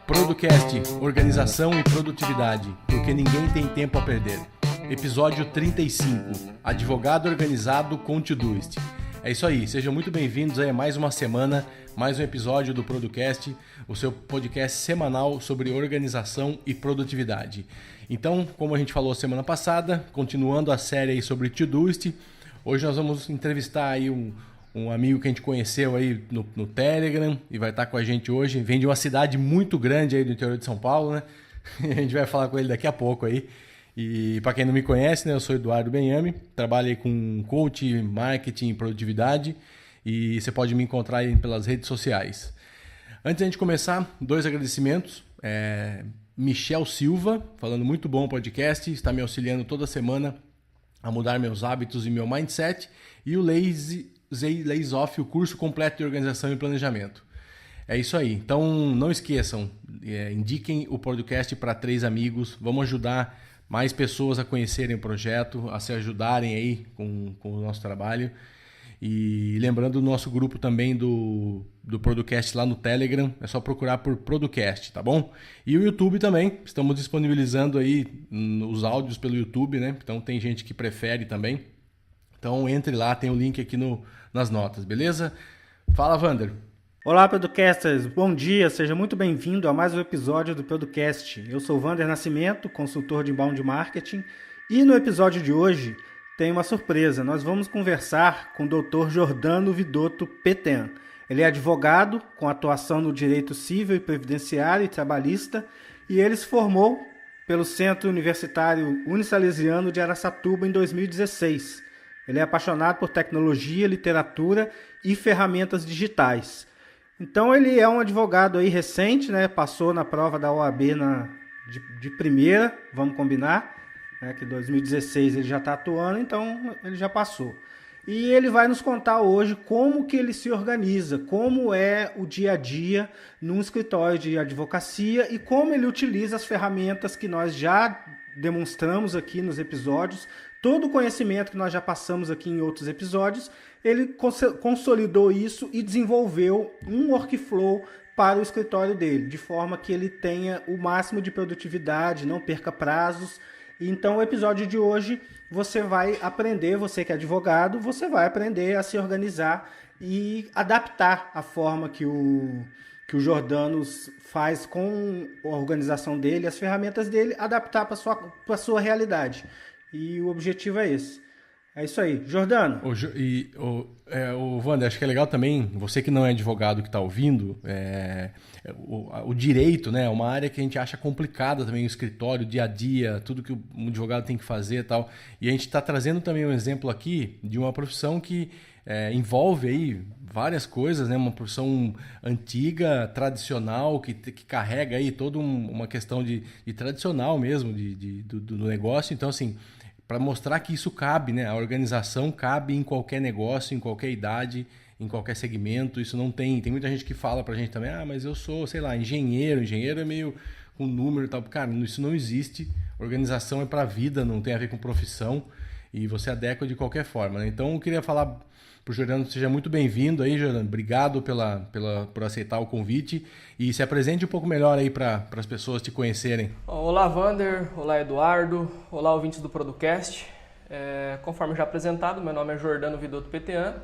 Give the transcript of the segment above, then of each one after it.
Producast, organização e produtividade, porque ninguém tem tempo a perder. Episódio 35, advogado organizado com Todoist. É isso aí, sejam muito bem-vindos a mais uma semana, mais um episódio do Producast, o seu podcast semanal sobre organização e produtividade. Então, como a gente falou semana passada, continuando a série aí sobre Todoist, hoje nós vamos entrevistar aí um amigo que a gente conheceu aí no Telegram e vai estar com a gente hoje. Vem de uma cidade muito grande aí do interior de São Paulo, né? A gente vai falar com ele daqui a pouco aí. E para quem não me conhece, né, eu sou Eduardo Benhame, trabalho aí com coach, marketing e produtividade e você pode me encontrar aí pelas redes sociais. Antes de a gente começar, 2 agradecimentos. Michel Silva, falando muito bom podcast, está me auxiliando toda semana a mudar meus hábitos e meu mindset. E o Lays Off, o curso completo de organização e planejamento. É isso aí. Então não esqueçam, indiquem o podcast para 3 amigos. Vamos ajudar mais pessoas a conhecerem o projeto, a se ajudarem aí com o nosso trabalho. E lembrando do nosso grupo também do Producast lá no Telegram, é só procurar por Producast, tá bom? E o YouTube também, estamos disponibilizando aí os áudios pelo YouTube, né? Então tem gente que prefere também. Então entre lá, tem o link aqui nas notas, beleza? Fala, Wander. Olá, Producasters, bom dia, seja muito bem-vindo a mais um episódio do Producast. Eu sou Wander Nascimento, consultor de inbound marketing, e no episódio de hoje tem uma surpresa. Nós vamos conversar com o Dr. Jordano Vidotto Petean. Ele é advogado com atuação no direito civil e previdenciário e trabalhista, e ele se formou pelo Centro Universitário Unisalesiano de Araçatuba em 2016. Ele é apaixonado por tecnologia, literatura e ferramentas digitais. Então ele é um advogado aí recente, né? Passou na prova da OAB de primeira, vamos combinar, né? Que em 2016 ele já está atuando, então ele já passou. E ele vai nos contar hoje como que ele se organiza, como é o dia a dia num escritório de advocacia e como ele utiliza as ferramentas que nós já demonstramos aqui nos episódios. Todo o conhecimento que nós já passamos aqui em outros episódios, ele consolidou isso e desenvolveu um workflow para o escritório dele, de forma que ele tenha o máximo de produtividade, não perca prazos. Então, o episódio de hoje, você vai aprender, você que é advogado, você vai aprender a se organizar e adaptar a forma que o Jordano faz com a organização dele, as ferramentas dele, adaptar para a sua realidade. E o objetivo é esse. É isso aí. Jordano. O Wander, acho que é legal também, você que não é advogado que está ouvindo, o direito, né, é uma área que a gente acha complicada também, o escritório, o dia a dia, tudo que um advogado tem que fazer e tal. E a gente está trazendo também um exemplo aqui de uma profissão que envolve aí várias coisas, né, uma profissão antiga, tradicional, que carrega aí toda uma questão de tradicional mesmo do negócio. Então, assim, para mostrar que isso cabe, né? A organização cabe em qualquer negócio, em qualquer idade, em qualquer segmento. Isso não tem muita gente que fala pra gente também, mas eu sou, sei lá, engenheiro é meio com número e tal. Cara, isso não existe. Organização é pra vida, não tem a ver com profissão e você adequa de qualquer forma, né? Então eu queria falar pro Jordano, seja muito bem-vindo aí, Jordano. Obrigado por aceitar o convite e se apresente um pouco melhor aí para as pessoas te conhecerem. Olá, Wander. Olá, Eduardo. Olá, ouvintes do Producast. Conforme já apresentado, meu nome é Jordano Vidotto Petean.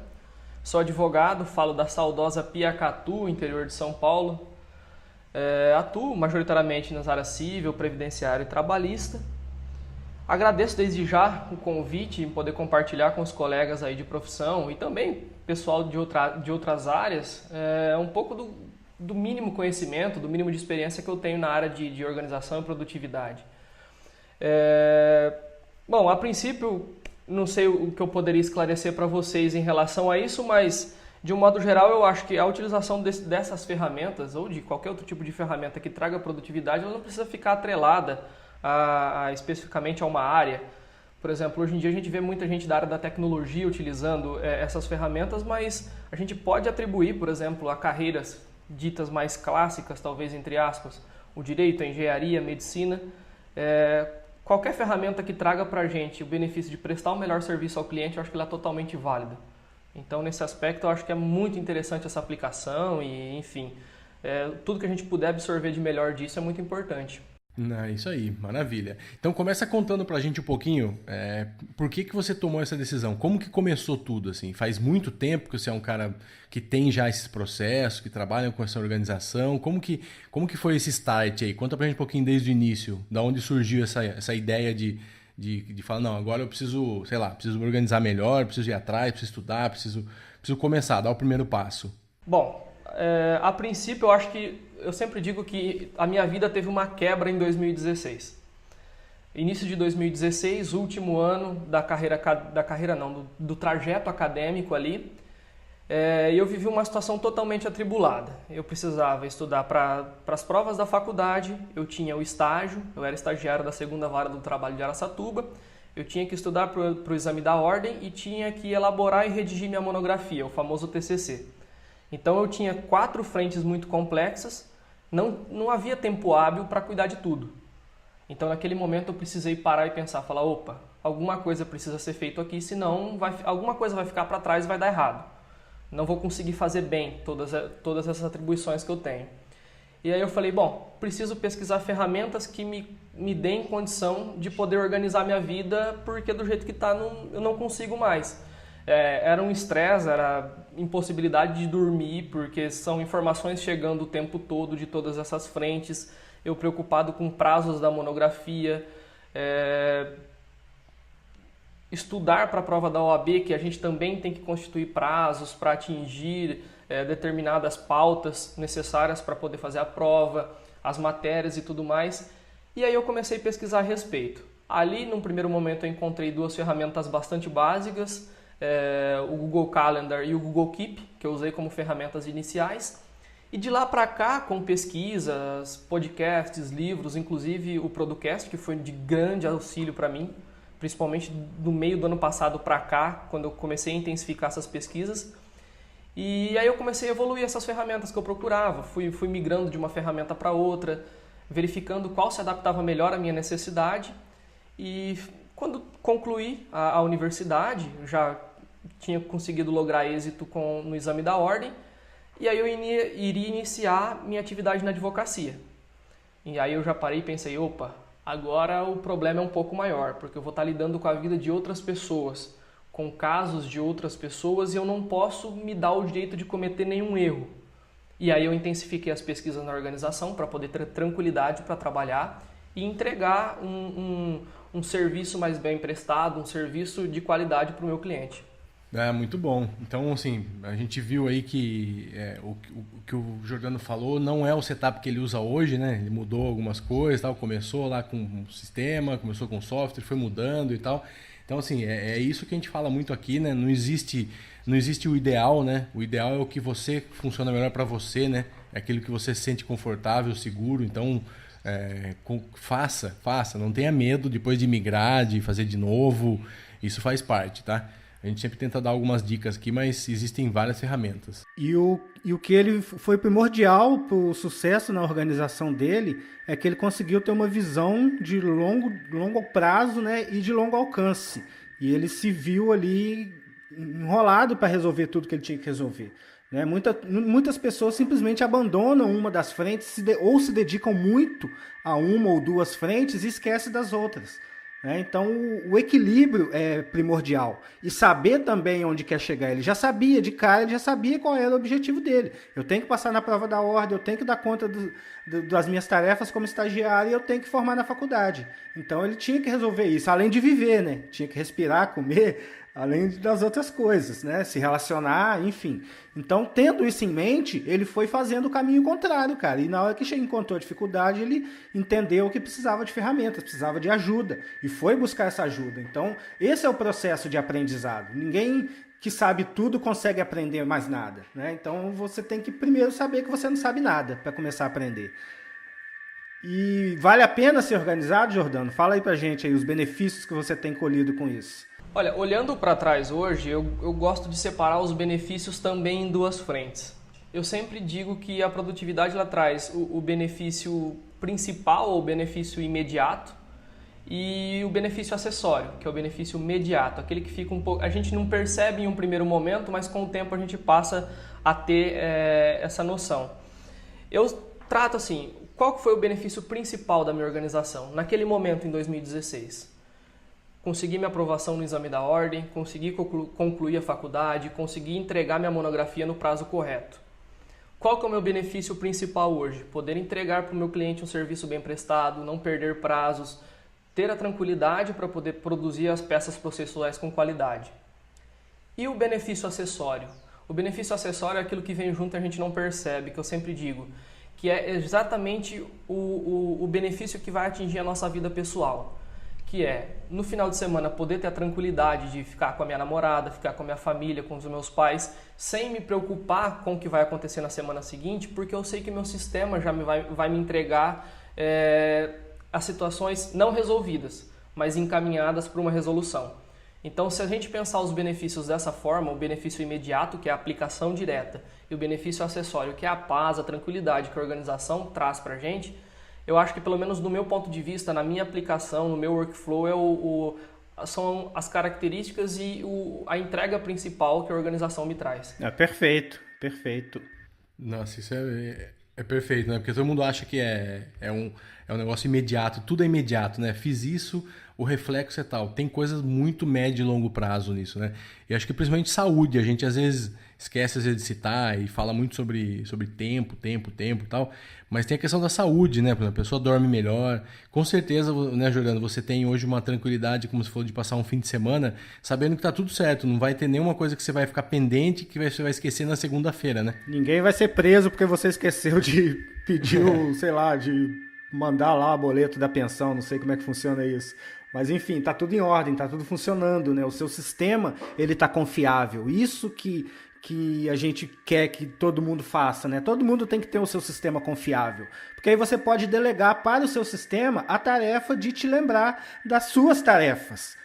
Sou advogado, falo da saudosa Piacatu, interior de São Paulo. Atuo majoritariamente nas áreas civil, previdenciário e trabalhista. Agradeço desde já o convite em poder compartilhar com os colegas aí de profissão e também pessoal de outras áreas um pouco do mínimo conhecimento, do mínimo de experiência que eu tenho na área de organização e produtividade. Bom, a princípio, não sei o que eu poderia esclarecer para vocês em relação a isso, mas de um modo geral eu acho que a utilização dessas ferramentas ou de qualquer outro tipo de ferramenta que traga produtividade, ela não precisa ficar atrelada especificamente a uma área. Por exemplo, hoje em dia a gente vê muita gente da área da tecnologia utilizando essas ferramentas, mas a gente pode atribuir, por exemplo, a carreiras ditas mais clássicas, talvez entre aspas, o direito, a engenharia, a medicina, qualquer ferramenta que traga para a gente o benefício de prestar um melhor serviço ao cliente, eu acho que ela é totalmente válida. Então, nesse aspecto, eu acho que é muito interessante essa aplicação e, enfim, tudo que a gente puder absorver de melhor disso é muito importante. Isso aí, maravilha. Então começa contando pra gente um pouquinho por que você tomou essa decisão, como que começou tudo, assim? Faz muito tempo que você é um cara que tem já esses processos, que trabalha com essa organização, como que foi esse start aí? Conta pra gente um pouquinho desde o início, da onde surgiu essa ideia de falar, não, agora eu preciso, preciso me organizar melhor, preciso ir atrás, preciso estudar, preciso começar, dar o primeiro passo. Bom, a princípio eu sempre digo que a minha vida teve uma quebra em 2016. Início de 2016, último ano do trajeto acadêmico ali, eu vivi uma situação totalmente atribulada. Eu precisava estudar para as provas da faculdade, eu tinha o estágio, eu era estagiário da 2ª Vara do Trabalho de Araçatuba, eu tinha que estudar para o exame da ordem e tinha que elaborar e redigir minha monografia, o famoso TCC. Então eu tinha 4 frentes muito complexas, não havia tempo hábil para cuidar de tudo. Então naquele momento eu precisei parar e pensar, falar, opa, alguma coisa precisa ser feito aqui, senão alguma coisa vai ficar para trás e vai dar errado. Não vou conseguir fazer bem todas essas atribuições que eu tenho. E aí eu falei, bom, preciso pesquisar ferramentas que me deem condição de poder organizar minha vida, porque do jeito que está eu não consigo mais. Era um estresse, era impossibilidade de dormir, porque são informações chegando o tempo todo de todas essas frentes, eu preocupado com prazos da monografia, estudar para a prova da OAB, que a gente também tem que constituir prazos para atingir determinadas pautas necessárias para poder fazer a prova, as matérias e tudo mais. E aí eu comecei a pesquisar a respeito. Ali, num primeiro momento, eu encontrei 2 ferramentas bastante básicas, o Google Calendar e o Google Keep, que eu usei como ferramentas iniciais. E de lá para cá, com pesquisas, podcasts, livros, inclusive o Producast, que foi de grande auxílio para mim, principalmente no meio do ano passado para cá, quando eu comecei a intensificar essas pesquisas. E aí eu comecei a evoluir essas ferramentas que eu procurava, fui migrando de uma ferramenta para outra, verificando qual se adaptava melhor à minha necessidade. E quando concluí a universidade, já tinha conseguido lograr êxito no exame da ordem, e aí eu iria iniciar minha atividade na advocacia. E aí eu já parei e pensei, opa, agora o problema é um pouco maior, porque eu vou estar lidando com a vida de outras pessoas, com casos de outras pessoas, e eu não posso me dar o direito de cometer nenhum erro. E aí eu intensifiquei as pesquisas na organização para poder ter tranquilidade para trabalhar e entregar um serviço mais bem prestado, um serviço de qualidade para o meu cliente. Muito bom. Então, assim, a gente viu aí que o que o Jordano falou não é o setup que ele usa hoje, né? Ele mudou algumas coisas, tal, começou lá com um sistema, começou com software, foi mudando e tal. Então, assim, é isso que a gente fala muito aqui, né? Não existe o ideal, né? O ideal é o que funciona melhor para você, né? É aquilo que você se sente confortável, seguro. Então, faça. Não tenha medo depois de migrar, de fazer de novo. Isso faz parte, tá? A gente sempre tenta dar algumas dicas aqui, mas existem várias ferramentas. E o que ele foi primordial para o sucesso na organização dele é que ele conseguiu ter uma visão de longo prazo, né, e de longo alcance. E ele se viu ali enrolado para resolver tudo que ele tinha que resolver. Né? Muitas pessoas simplesmente abandonam uma das frentes ou se dedicam muito a uma ou 2 frentes e esquecem das outras. Então o equilíbrio é primordial e saber também onde quer chegar. Ele já sabia de cara, ele já sabia qual era o objetivo dele. Eu tenho que passar na prova da ordem, eu tenho que dar conta das minhas tarefas como estagiário e eu tenho que formar na faculdade. Então ele tinha que resolver isso, além de viver, né? Tinha que respirar, comer, além das outras coisas, né? Se relacionar, enfim. Então, tendo isso em mente, ele foi fazendo o caminho contrário, cara. E na hora que encontrou a dificuldade, ele entendeu que precisava de ferramentas, precisava de ajuda. E foi buscar essa ajuda. Então, esse é o processo de aprendizado. Ninguém que sabe tudo consegue aprender mais nada, né? Então, você tem que primeiro saber que você não sabe nada para começar a aprender. E vale a pena ser organizado, Jordano? Fala aí pra gente aí os benefícios que você tem colhido com isso. Olha, olhando para trás hoje, eu gosto de separar os benefícios também em 2 frentes. Eu sempre digo que a produtividade ela traz o benefício principal ou o benefício imediato e o benefício acessório, que é o benefício imediato, aquele que fica um pouco, a gente não percebe em um primeiro momento, mas com o tempo a gente passa a ter essa noção. Eu trato assim, qual que foi o benefício principal da minha organização naquele momento em 2016? Consegui minha aprovação no exame da ordem, consegui concluir a faculdade, consegui entregar minha monografia no prazo correto. Qual que é o meu benefício principal hoje? Poder entregar para o meu cliente um serviço bem prestado, não perder prazos, ter a tranquilidade para poder produzir as peças processuais com qualidade. E o benefício acessório? O benefício acessório é aquilo que vem junto e a gente não percebe, que eu sempre digo, que é exatamente o benefício que vai atingir a nossa vida pessoal. Que é, no final de semana, poder ter a tranquilidade de ficar com a minha namorada, ficar com a minha família, com os meus pais, sem me preocupar com o que vai acontecer na semana seguinte, porque eu sei que meu sistema já vai me entregar as situações não resolvidas, mas encaminhadas para uma resolução. Então, se a gente pensar os benefícios dessa forma, o benefício imediato, que é a aplicação direta, e o benefício acessório, que é a paz, a tranquilidade que a organização traz para a gente, eu acho que, pelo menos do meu ponto de vista, na minha aplicação, no meu workflow, são as características e a entrega principal que a organização me traz. Perfeito, perfeito. Nossa, isso é perfeito, né? Porque todo mundo acha que é um negócio imediato, tudo é imediato, né? Fiz isso, o reflexo é tal. Tem coisas muito médio e longo prazo nisso, né? E acho que principalmente saúde, a gente às vezes esquece de citar e fala muito sobre tempo e tal, mas tem a questão da saúde, né? Por exemplo, a pessoa dorme melhor. Com certeza, né, Jordano, você tem hoje uma tranquilidade, como você falou, de passar um fim de semana, sabendo que tá tudo certo, não vai ter nenhuma coisa que você vai ficar pendente que você vai esquecer na segunda-feira, né? Ninguém vai ser preso porque você esqueceu de pedir, sei lá, de mandar lá o boleto da pensão, não sei como é que funciona isso. Mas enfim, tá tudo em ordem, tá tudo funcionando, né? O seu sistema, ele tá confiável. Isso que a gente quer que todo mundo faça, né? Todo mundo tem que ter o seu sistema confiável. Porque aí você pode delegar para o seu sistema a tarefa de te lembrar das suas tarefas.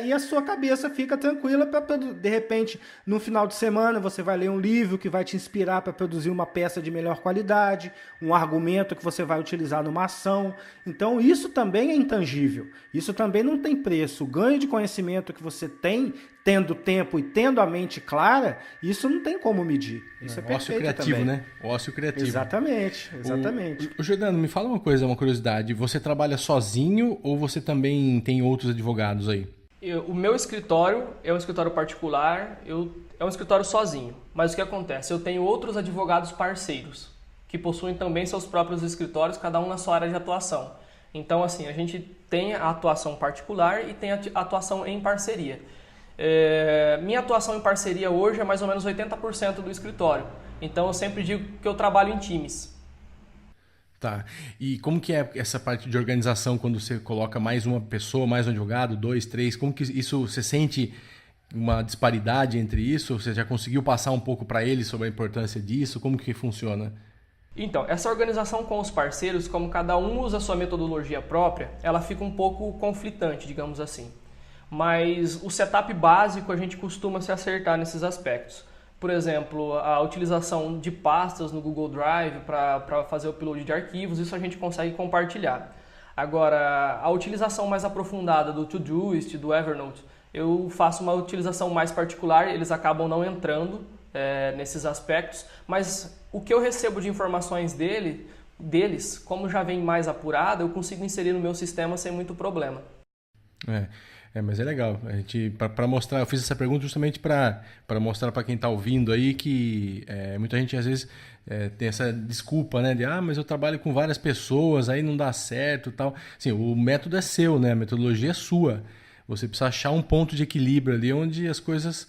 E a sua cabeça fica tranquila para, de repente, no final de semana, você vai ler um livro que vai te inspirar para produzir uma peça de melhor qualidade, um argumento que você vai utilizar numa ação. Então, isso também é intangível. Isso também não tem preço. O ganho de conhecimento que você tem, tendo tempo e tendo a mente clara, isso não tem como medir. Isso é perfeito. Ócio criativo, também. né? Ócio criativo. Exatamente. O Jordano, me fala uma coisa, uma curiosidade. Você trabalha sozinho ou você também tem outros advogados aí? O meu escritório é um escritório particular, é um escritório sozinho. Mas o que acontece? Eu tenho outros advogados parceiros, que possuem também seus próprios escritórios, cada um na sua área de atuação. Então, assim, a gente tem a atuação particular e tem a atuação em parceria. Minha atuação em parceria hoje é mais ou menos 80% do escritório. Então, eu sempre digo que eu trabalho em times. Tá. E como que é essa parte de organização quando você coloca mais uma pessoa, mais um advogado, 2, 3? Como que isso, você sente uma disparidade entre isso? Você já conseguiu passar um pouco para eles sobre a importância disso? Como que funciona? Então, essa organização com os parceiros, como cada um usa a sua metodologia própria, ela fica um pouco conflitante, digamos assim. Mas o setup básico a gente costuma se acertar nesses aspectos. Por exemplo, a utilização de pastas no Google Drive para fazer o upload de arquivos, isso a gente consegue compartilhar. Agora, a utilização mais aprofundada do Todoist, do Evernote, eu faço uma utilização mais particular, eles acabam não entrando nesses aspectos, mas o que eu recebo de informações deles, como já vem mais apurado, eu consigo inserir no meu sistema sem muito problema. Mas é legal. A gente, para mostrar, eu fiz essa pergunta justamente para mostrar para quem está ouvindo aí que muita gente às vezes tem essa desculpa, né? De mas eu trabalho com várias pessoas, aí não dá certo, tal. Assim, o método é seu, né? A metodologia é sua. Você precisa achar um ponto de equilíbrio ali onde as coisas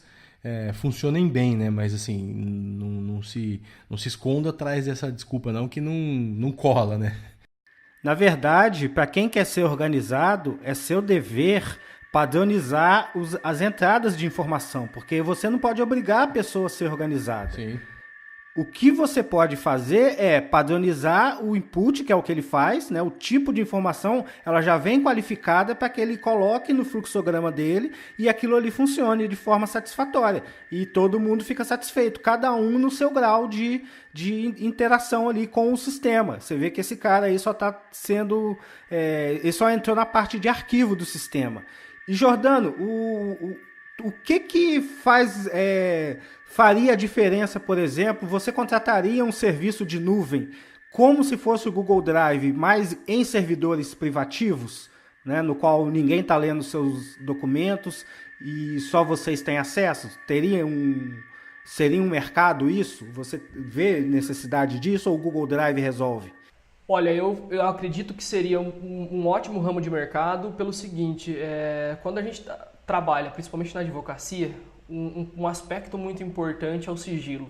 funcionem bem, né? Mas assim, não se esconda atrás dessa desculpa não, que não cola, né? Na verdade, para quem quer ser organizado, é seu dever padronizar as entradas de informação, porque você não pode obrigar a pessoa a ser organizada. Sim. O que você pode fazer é padronizar o input, que é o que ele faz, né? O tipo de informação, ela já vem qualificada para que ele coloque no fluxograma dele e aquilo ali funcione de forma satisfatória. E todo mundo fica satisfeito, cada um no seu grau de interação ali com o sistema. Você vê que esse cara aí só está sendo... ele só entrou na parte de arquivo do sistema. E, Jordano, o que faria a diferença, por exemplo, você contrataria um serviço de nuvem como se fosse o Google Drive, mas em servidores privativos, né, no qual ninguém está lendo seus documentos e só vocês têm acesso? Seria um mercado isso? Você vê necessidade disso ou o Google Drive resolve? Olha, eu acredito que seria um ótimo ramo de mercado pelo seguinte, quando a gente trabalha, principalmente na advocacia, um aspecto muito importante é o sigilo.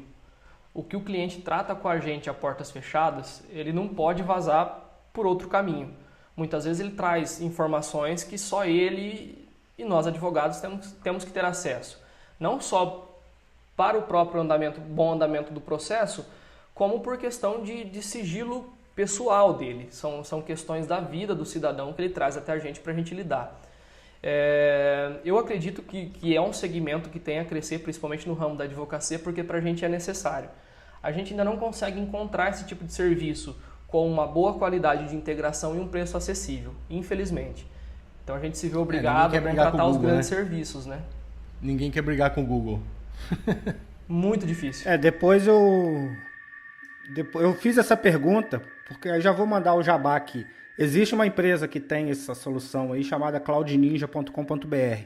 O que o cliente trata com a gente a portas fechadas, ele não pode vazar por outro caminho. Muitas vezes ele traz informações que só ele e nós advogados temos que ter acesso. Não só para o próprio bom andamento do processo, como por questão de sigilo pessoal dele. São questões da vida do cidadão que ele traz até a gente para a gente lidar. Eu acredito que é um segmento que tem a crescer, principalmente no ramo da advocacia, porque para a gente é necessário. A gente ainda não consegue encontrar esse tipo de serviço com uma boa qualidade de integração e um preço acessível, infelizmente. Então a gente se vê obrigado a contratar os grandes serviços, né? Ninguém quer brigar com o Google. Muito difícil. Depois eu fiz essa pergunta, porque eu já vou mandar o jabá aqui. Existe uma empresa que tem essa solução aí chamada cloudninja.com.br.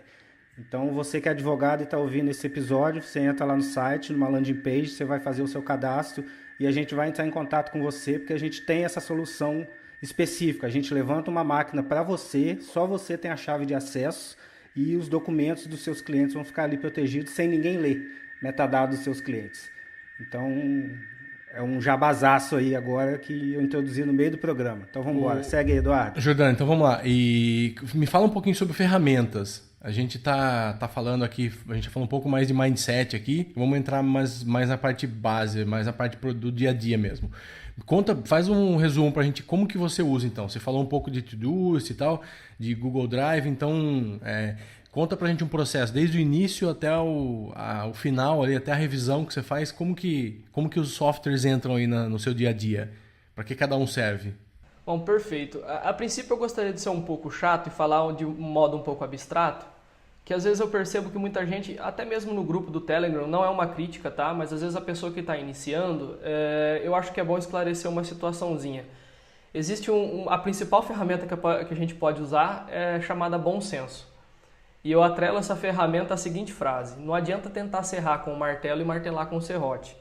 Então, você que é advogado e está ouvindo esse episódio, você entra lá no site, numa landing page, você vai fazer o seu cadastro e a gente vai entrar em contato com você, porque a gente tem essa solução específica. A gente levanta uma máquina para você, só você tem a chave de acesso e os documentos dos seus clientes vão ficar ali protegidos sem ninguém ler metadados dos seus clientes. Então, é um jabazaço aí agora que eu introduzi no meio do programa. Então vamos embora. Segue aí, Eduardo. Jordano, então vamos lá. E me fala um pouquinho sobre ferramentas. A gente tá falando aqui, a gente falou um pouco mais de mindset aqui. Vamos entrar mais na parte base, mais na parte do dia a dia mesmo. Faz um resumo pra gente como que você usa então. Você falou um pouco de Todoist e tal, de Google Drive, então conta pra gente um processo, desde o início até o final, ali, até a revisão que você faz, como que os softwares entram aí no seu dia a dia? Para que cada um serve? Bom, perfeito. A princípio eu gostaria de ser um pouco chato e falar de um modo um pouco abstrato, que às vezes eu percebo que muita gente, até mesmo no grupo do Telegram, não é uma crítica, tá? Mas às vezes a pessoa que está iniciando, eu acho que é bom esclarecer uma situaçãozinha. Existe a principal ferramenta que a gente pode usar é chamada bom senso. E eu atrelo essa ferramenta à seguinte frase: não adianta tentar serrar com o martelo e martelar com o serrote.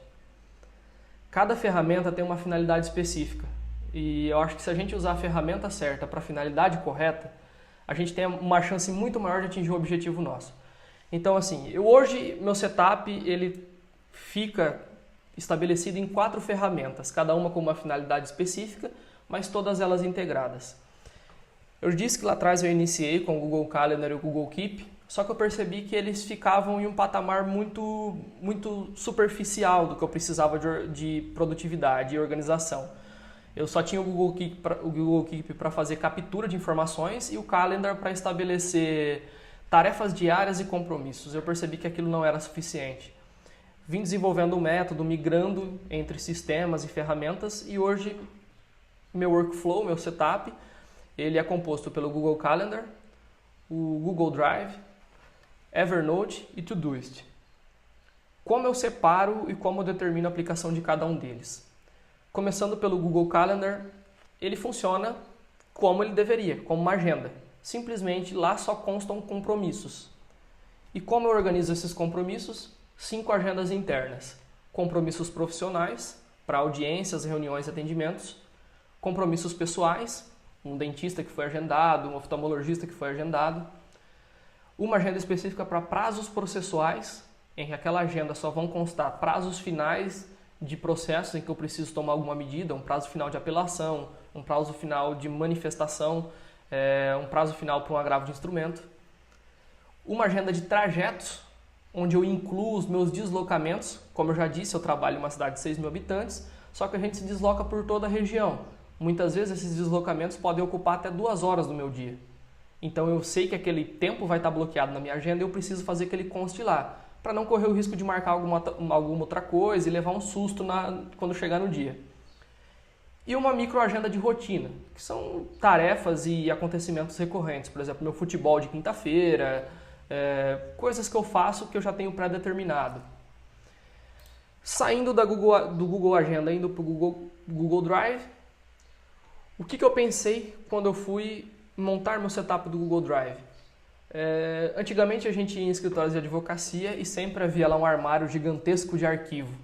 Cada ferramenta tem uma finalidade específica. E eu acho que se a gente usar a ferramenta certa para a finalidade correta, a gente tem uma chance muito maior de atingir o objetivo nosso. Então, assim, hoje meu setup ele fica estabelecido em 4 ferramentas, cada uma com uma finalidade específica, mas todas elas integradas. Eu disse que lá atrás eu iniciei com o Google Calendar e o Google Keep, só que eu percebi que eles ficavam em um patamar muito, muito superficial do que eu precisava de produtividade e organização. Eu só tinha o Google Keep para fazer captura de informações e o Calendar para estabelecer tarefas diárias e compromissos. Eu percebi que aquilo não era suficiente. Vim desenvolvendo um método, migrando entre sistemas e ferramentas e hoje meu workflow, meu setup, ele é composto pelo Google Calendar, o Google Drive, Evernote e Todoist. Como eu separo e como eu determino a aplicação de cada um deles? Começando pelo Google Calendar, ele funciona como ele deveria, como uma agenda. Simplesmente lá só constam compromissos. E como eu organizo esses compromissos? 5 agendas internas. Compromissos profissionais, para audiências, reuniões e atendimentos. Compromissos pessoais, um dentista que foi agendado, um oftalmologista que foi agendado. Uma agenda específica para prazos processuais, em que aquela agenda só vão constar prazos finais de processos em que eu preciso tomar alguma medida, um prazo final de apelação, um prazo final de manifestação, um prazo final para um agravo de instrumento. Uma agenda de trajetos, onde eu incluo os meus deslocamentos. Como eu já disse, eu trabalho em uma cidade de 6 mil habitantes, só que a gente se desloca por toda a região. Muitas vezes esses deslocamentos podem ocupar até 2 horas do meu dia. Então eu sei que aquele tempo vai estar bloqueado na minha agenda e eu preciso fazer que ele conste lá, para não correr o risco de marcar alguma outra coisa e levar um susto quando chegar no dia. E uma microagenda de rotina, que são tarefas e acontecimentos recorrentes. Por exemplo, meu futebol de quinta-feira, coisas que eu faço que eu já tenho pré-determinado. Saindo do Google Agenda, indo para o Google Drive, o que eu pensei quando eu fui montar meu setup do Google Drive? Antigamente a gente ia em escritórios de advocacia e sempre havia lá um armário gigantesco de arquivo.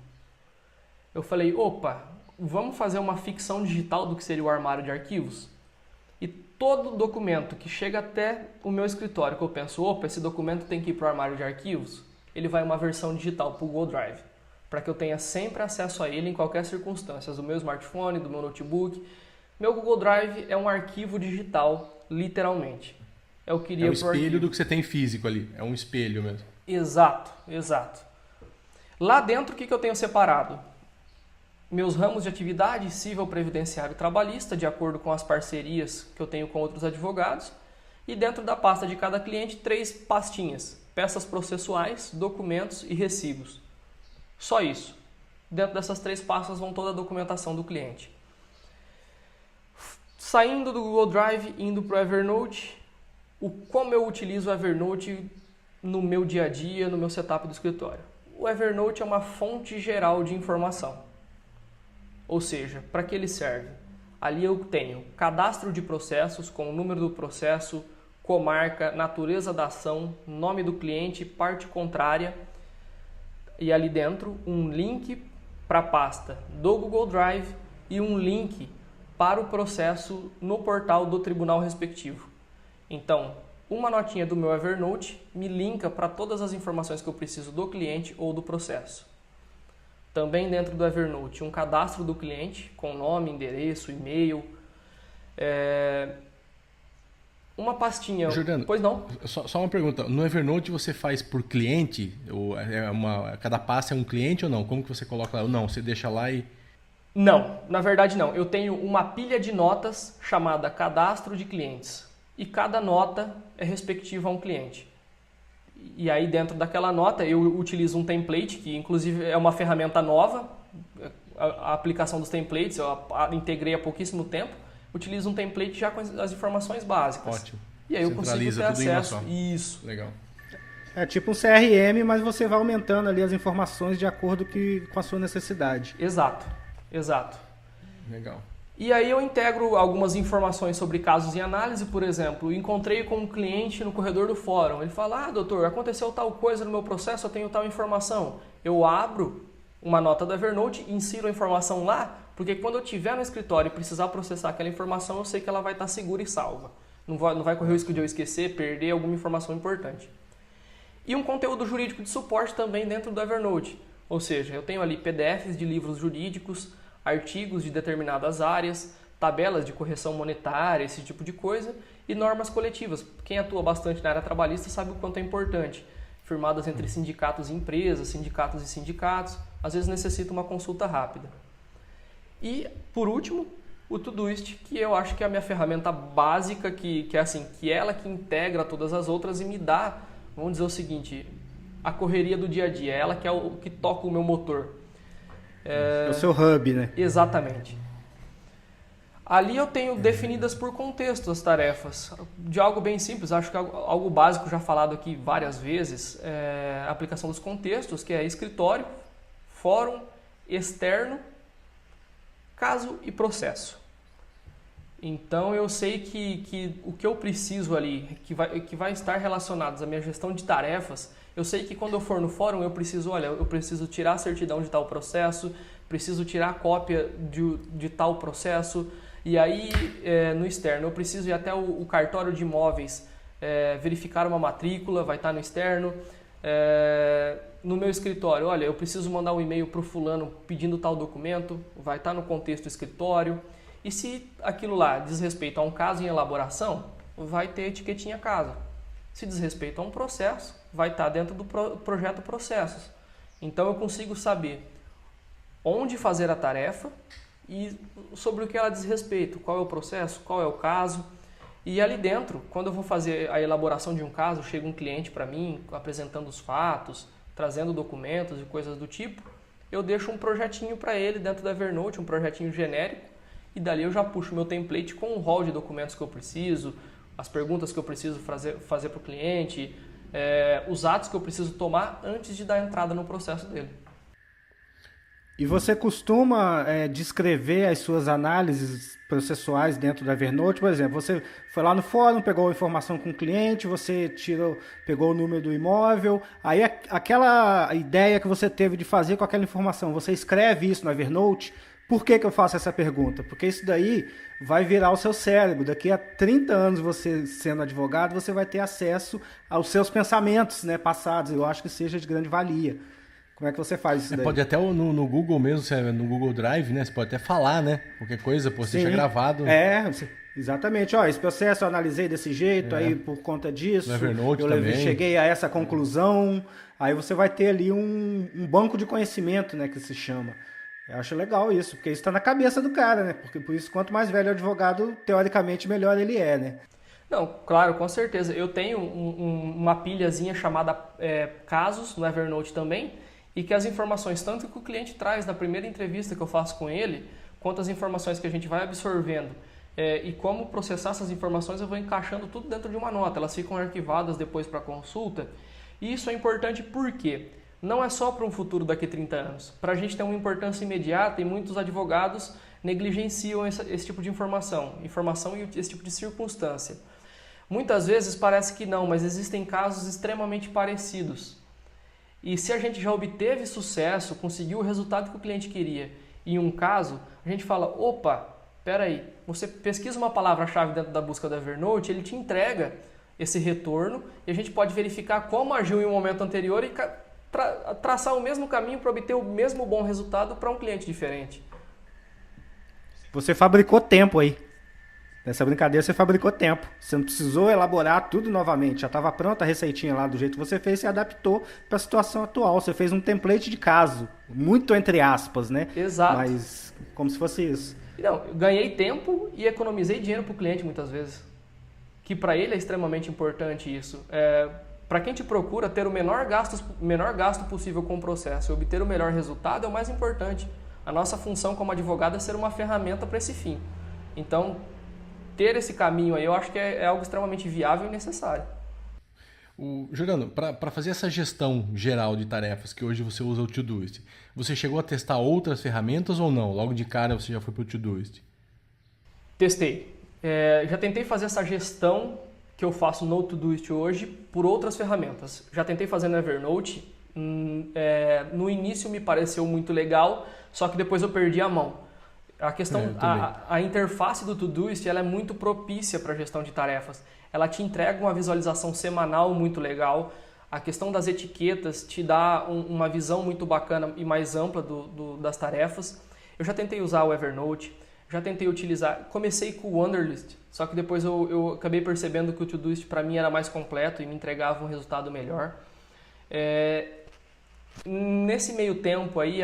Eu falei, opa, vamos fazer uma ficção digital do que seria o armário de arquivos? E todo documento que chega até o meu escritório, que eu penso, opa, esse documento tem que ir para o armário de arquivos, ele vai uma versão digital para o Google Drive, para que eu tenha sempre acesso a ele em qualquer circunstância, do meu smartphone, do meu notebook. Meu Google Drive é um arquivo digital, literalmente. É um espelho do que você tem físico ali, é um espelho mesmo. Exato, exato. Lá dentro, o que eu tenho separado? Meus ramos de atividade, civil, previdenciário e trabalhista, de acordo com as parcerias que eu tenho com outros advogados. E dentro da pasta de cada cliente, 3 pastinhas: peças processuais, documentos e recibos. Só isso. Dentro dessas 3 pastas vão toda a documentação do cliente. Saindo do Google Drive, indo para o Evernote, como eu utilizo o Evernote no meu dia a dia, no meu setup do escritório. O Evernote é uma fonte geral de informação. Ou seja, para que ele serve? Ali eu tenho cadastro de processos com o número do processo, comarca, natureza da ação, nome do cliente, parte contrária. E ali dentro um link para a pasta do Google Drive e um link para o processo no portal do tribunal respectivo. Então, uma notinha do meu Evernote me linka para todas as informações que eu preciso do cliente ou do processo. Também dentro do Evernote, um cadastro do cliente com nome, endereço, e-mail. Uma pastinha... Jordano, pois não? Só uma pergunta. No Evernote você faz por cliente? Ou cada pasta é um cliente ou não? Como que você coloca lá? Ou não, você deixa lá e... Não, na verdade não. Eu tenho uma pilha de notas chamada cadastro de clientes. E cada nota é respectiva a um cliente. E aí dentro daquela nota eu utilizo um template, que inclusive é uma ferramenta nova, a aplicação dos templates, eu integrei há pouquíssimo tempo, utilizo um template já com as informações básicas. Ótimo. E aí eu consigo ter acesso. Isso. Legal. É tipo um CRM, mas você vai aumentando ali as informações de acordo com a sua necessidade. Exato, exato. Legal. E aí eu integro algumas informações sobre casos em análise. Por exemplo, encontrei com um cliente no corredor do fórum. Ele fala, doutor, aconteceu tal coisa no meu processo, eu tenho tal informação. Eu abro uma nota do Evernote, insiro a informação lá, porque quando eu estiver no escritório e precisar processar aquela informação, eu sei que ela vai estar segura e salva. Não vai correr o risco de eu esquecer, perder alguma informação importante. E um conteúdo jurídico de suporte também dentro do Evernote. Ou seja, eu tenho ali PDFs de livros jurídicos, artigos de determinadas áreas, tabelas de correção monetária, esse tipo de coisa, e normas coletivas. Quem atua bastante na área trabalhista sabe o quanto é importante. Firmadas entre sindicatos e empresas, sindicatos e sindicatos, às vezes necessita uma consulta rápida. E, por último, o Todoist, que eu acho que é a minha ferramenta básica, que é ela que integra todas as outras e me dá, vamos dizer o seguinte, a correria do dia a dia, ela que é o que toca o meu motor. É o seu hub, né? Exatamente. Ali eu tenho definidas por contexto as tarefas, de algo bem simples, acho que algo básico já falado aqui várias vezes, a aplicação dos contextos, que é escritório, fórum, externo, caso e processo. Então eu sei que o que eu preciso ali, que vai estar relacionado à minha gestão de tarefas, eu sei que quando eu for no fórum eu preciso tirar a certidão de tal processo, preciso tirar a cópia de tal processo, e aí no externo eu preciso ir até o cartório de imóveis verificar uma matrícula, vai estar no externo. No meu escritório, eu preciso mandar um e-mail para o fulano pedindo tal documento, vai estar no contexto escritório. E se aquilo lá diz respeito a um caso em elaboração, vai ter etiquetinha caso. Se diz respeito a um processo, vai estar dentro do projeto processos. Então eu consigo saber onde fazer a tarefa e sobre o que ela diz respeito, qual é o processo, qual é o caso. E ali dentro, quando eu vou fazer a elaboração de um caso, chega um cliente para mim apresentando os fatos, trazendo documentos e coisas do tipo, eu deixo um projetinho para ele dentro da Evernote, um projetinho genérico, e dali eu já puxo meu template com o rol de documentos que eu preciso, as perguntas que eu preciso fazer para o cliente, os atos que eu preciso tomar antes de dar entrada no processo dele. E você costuma descrever as suas análises processuais dentro da Evernote? Por exemplo, você foi lá no fórum, pegou a informação com o cliente, você pegou o número do imóvel, aí aquela ideia que você teve de fazer com aquela informação, você escreve isso no Evernote? Por que eu faço essa pergunta? Porque isso daí vai virar o seu cérebro. Daqui a 30 anos, você sendo advogado, você vai ter acesso aos seus pensamentos, né, passados. Eu acho que seja de grande valia. Como é que você faz isso daí? Pode até no Google mesmo, no Google Drive, né? Você pode até falar, né? Qualquer coisa, você deixa gravado. Exatamente. Ó, esse processo eu analisei desse jeito, aí por conta disso, no Evernote também. Cheguei a essa conclusão. Aí você vai ter ali um banco de conhecimento, né, que se chama. Eu acho legal isso, porque isso está na cabeça do cara, né? Porque por isso, quanto mais velho o advogado, teoricamente, melhor ele é, né? Não, claro, com certeza. Eu tenho uma pilhazinha chamada casos no Evernote também, e que as informações, tanto que o cliente traz na primeira entrevista que eu faço com ele, quanto as informações que a gente vai absorvendo e como processar essas informações, eu vou encaixando tudo dentro de uma nota. Elas ficam arquivadas depois para consulta. E isso é importante porque não é só para um futuro daqui a 30 anos. Para a gente ter uma importância imediata, e muitos advogados negligenciam esse tipo de informação e esse tipo de circunstância. Muitas vezes parece que não, mas existem casos extremamente parecidos. E se a gente já obteve sucesso, conseguiu o resultado que o cliente queria em um caso, a gente fala, opa, peraí, você pesquisa uma palavra-chave dentro da busca do Evernote, ele te entrega esse retorno e a gente pode verificar como agiu em um momento anterior e traçar o mesmo caminho para obter o mesmo bom resultado para um cliente diferente. Você fabricou tempo aí. Nessa brincadeira você fabricou tempo. Você não precisou elaborar tudo novamente. Já estava pronta a receitinha lá do jeito que você fez, você adaptou para a situação atual. Você fez um template de caso. Muito entre aspas, né? Exato. Mas como se fosse isso. Não, eu ganhei tempo e economizei dinheiro para o cliente muitas vezes. Que para ele é extremamente importante isso. Para quem te procura, ter o menor gasto possível com o processo e obter o melhor resultado é o mais importante. A nossa função como advogado é ser uma ferramenta para esse fim. Então, ter esse caminho aí, eu acho que é algo extremamente viável e necessário. Jordano, para fazer essa gestão geral de tarefas que hoje você usa o Todoist, você chegou a testar outras ferramentas ou não? Logo de cara você já foi para o Todoist? Testei. Já tentei fazer essa gestão que eu faço no Todoist hoje por outras ferramentas. Já tentei fazer no Evernote. No início me pareceu muito legal, só que depois eu perdi a mão. A questão, a interface do Todoist, ela é muito propícia para a gestão de tarefas. Ela te entrega uma visualização semanal muito legal. A questão das etiquetas te dá uma visão muito bacana e mais ampla das tarefas. Eu já tentei usar o Evernote, já tentei utilizar, comecei com o Wunderlist, só que depois eu acabei percebendo que o Todoist para mim era mais completo e me entregava um resultado melhor. Nesse meio tempo aí,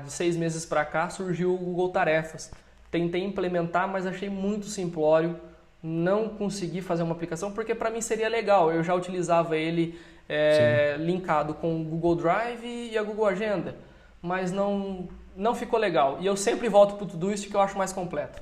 de 6 meses para cá, surgiu o Google Tarefas. Tentei implementar, mas achei muito simplório. Não consegui fazer uma aplicação, porque para mim seria legal. Eu já utilizava ele linkado com o Google Drive e a Google Agenda, mas não ficou legal. E eu sempre volto para o Todoist, que eu acho mais completo.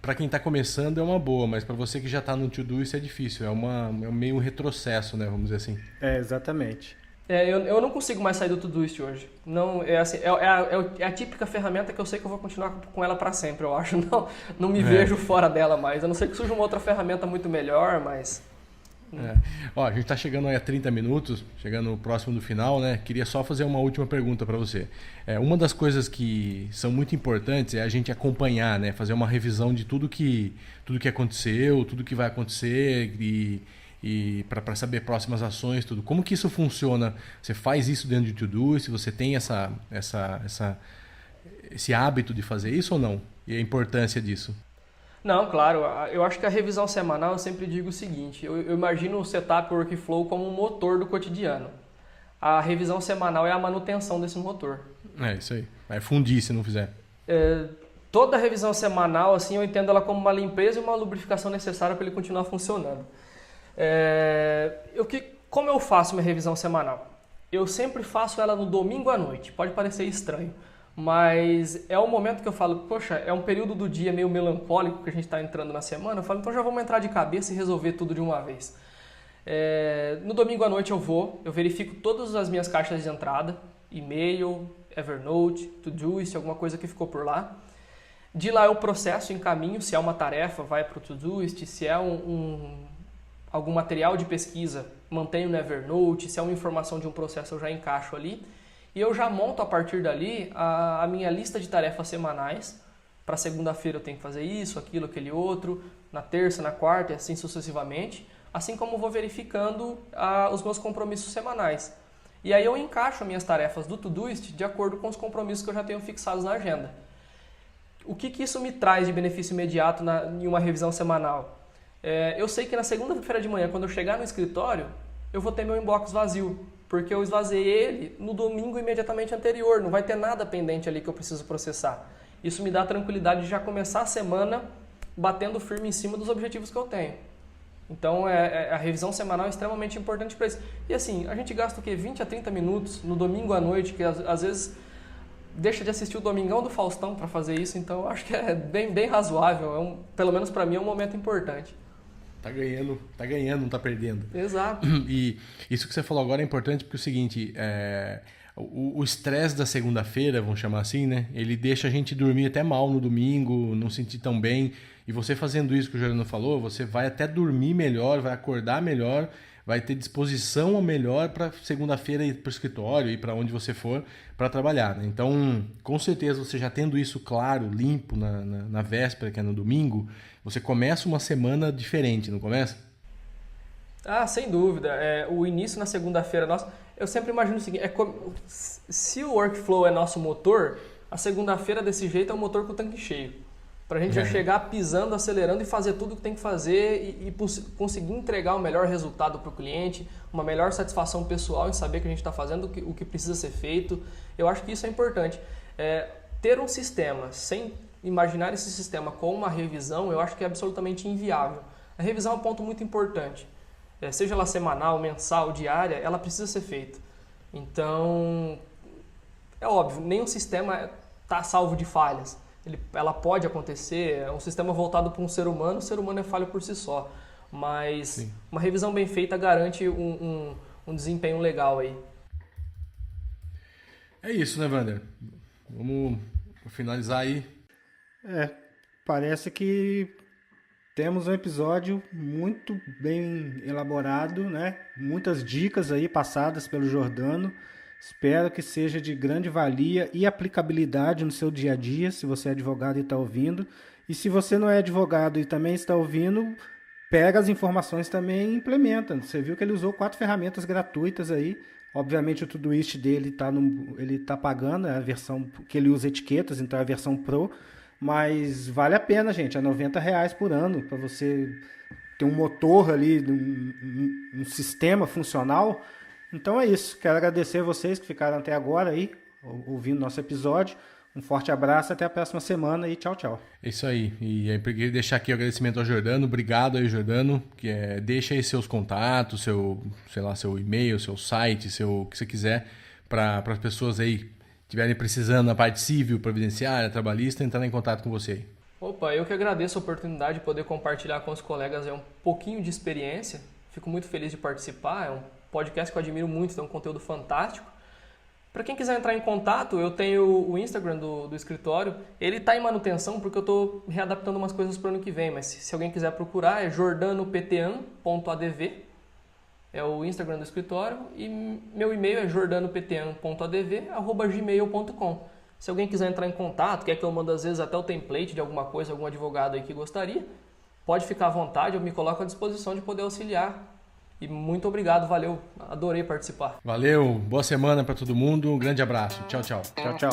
Para quem está começando é uma boa, mas para você que já está no Todoist é difícil. É meio um retrocesso, né? Vamos dizer assim. Exatamente. Eu não consigo mais sair do Todoist hoje. Não, é a típica ferramenta que eu sei que eu vou continuar com ela para sempre, eu acho. Não me vejo fora dela mais. A não ser que surja uma outra ferramenta muito melhor, mas... Ó, a gente está chegando aí a 30 minutos, chegando próximo do final, né? Queria só fazer uma última pergunta para você. Uma das coisas que são muito importantes é a gente acompanhar, né? Fazer uma revisão de tudo que aconteceu, tudo que vai acontecer e para saber próximas ações, tudo. Como que isso funciona? Você faz isso dentro de Todoist? Você tem esse hábito de fazer isso ou não? E a importância disso? Não, claro, eu acho que a revisão semanal, eu sempre digo o seguinte, eu imagino o setup workflow como um motor do cotidiano. A revisão semanal é a manutenção desse motor. É isso aí, vai fundir se não fizer. Toda revisão semanal, assim, eu entendo ela como uma limpeza e uma lubrificação necessária para ele continuar funcionando. Como eu faço minha revisão semanal? Eu sempre faço ela no domingo à noite, pode parecer estranho. Mas é o momento que eu falo, poxa, é um período do dia meio melancólico que a gente está entrando na semana. Eu falo, então já vamos entrar de cabeça e resolver tudo de uma vez. No domingo à noite eu verifico todas as minhas caixas de entrada, e-mail, Evernote, Todoist, alguma coisa que ficou por lá. De lá eu processo, encaminho, se é uma tarefa, vai para o Todoist, se é algum material de pesquisa, mantenho no Evernote, se é uma informação de um processo eu já encaixo ali. E eu já monto a partir dali a minha lista de tarefas semanais. Para segunda-feira eu tenho que fazer isso, aquilo, aquele outro. Na terça, na quarta e assim sucessivamente. Assim como eu vou verificando os meus compromissos semanais. E aí eu encaixo as minhas tarefas do Todoist de acordo com os compromissos que eu já tenho fixados na agenda. O que isso me traz de benefício imediato em uma revisão semanal? Eu sei que na segunda-feira de manhã, quando eu chegar no escritório, eu vou ter meu inbox vazio. Porque eu esvaziei ele no domingo imediatamente anterior, não vai ter nada pendente ali que eu preciso processar. Isso me dá a tranquilidade de já começar a semana batendo firme em cima dos objetivos que eu tenho. Então a revisão semanal é extremamente importante para isso. E assim, a gente gasta o quê? 20 a 30 minutos no domingo à noite, que às vezes deixa de assistir o Domingão do Faustão para fazer isso, então eu acho que é bem razoável, pelo menos para mim é um momento importante. Tá ganhando, não tá perdendo. Exato. E isso que você falou agora é importante porque é o seguinte, o estresse da segunda-feira, vamos chamar assim, né? Ele deixa a gente dormir até mal no domingo, não sentir tão bem. E você fazendo isso que o Jordano falou, você vai até dormir melhor, vai acordar melhor, vai ter disposição melhor para segunda-feira ir para o escritório, ir para onde você for para trabalhar. Né? Então, com certeza, você já tendo isso claro, limpo na véspera, que é no domingo, você começa uma semana diferente, não começa? Sem dúvida. O início na segunda-feira nossa, eu sempre imagino o seguinte, se o workflow é nosso motor, a segunda-feira desse jeito é o motor com o tanque cheio. Para a gente já chegar pisando, acelerando e fazer tudo o que tem que fazer e conseguir entregar o melhor resultado para o cliente, uma melhor satisfação pessoal em saber que a gente está fazendo o que precisa ser feito. Eu acho que isso é importante. Ter um sistema sem imaginar esse sistema com uma revisão, eu acho que é absolutamente inviável. A revisão é um ponto muito importante. Seja ela semanal, mensal, diária, ela precisa ser feita. Então, é óbvio, nenhum sistema está salvo de falhas. Ela pode acontecer, é um sistema voltado para um ser humano, o ser humano é falho por si só. Mas sim, uma revisão bem feita garante um desempenho legal aí. É isso, né, Wander? Vamos finalizar aí. Parece que temos um episódio muito bem elaborado, né? Muitas dicas aí passadas pelo Jordano. Espero que seja de grande valia e aplicabilidade no seu dia a dia, se você é advogado e está ouvindo. E se você não é advogado e também está ouvindo, pega as informações também e implementa. Você viu que ele usou 4 ferramentas gratuitas aí. Obviamente o Todoist dele ele tá pagando, é a versão que ele usa etiquetas, então é a versão Pro. Mas vale a pena, gente, é R$90 por ano para você ter um motor ali, um sistema funcional. Então é isso, quero agradecer a vocês que ficaram até agora aí, ouvindo nosso episódio. Um forte abraço, até a próxima semana e tchau, tchau. É isso aí, e aí queria deixar aqui o agradecimento ao Jordano, obrigado aí, Jordano, deixa aí seus contatos, seu e-mail, seu site, o que você quiser, para as pessoas aí estiverem precisando na parte civil, previdenciária, trabalhista, entrar em contato com você aí. Opa, eu que agradeço a oportunidade de poder compartilhar com os colegas um pouquinho de experiência, fico muito feliz de participar, é um podcast que eu admiro muito, tem um conteúdo fantástico. Para quem quiser entrar em contato, eu tenho o Instagram do escritório. Ele está em manutenção porque eu estou readaptando umas coisas para o ano que vem. Mas se alguém quiser procurar, é jordanoptan.adv. É o Instagram do escritório. E meu e-mail é jordanoptan.adv@gmail.com. Se alguém quiser entrar em contato, quer que eu mande às vezes até o template de alguma coisa, algum advogado aí que gostaria, pode ficar à vontade, eu me coloco à disposição de poder auxiliar. E muito obrigado, valeu, adorei participar. Valeu, boa semana para todo mundo, um grande abraço, tchau, tchau. Tchau, tchau.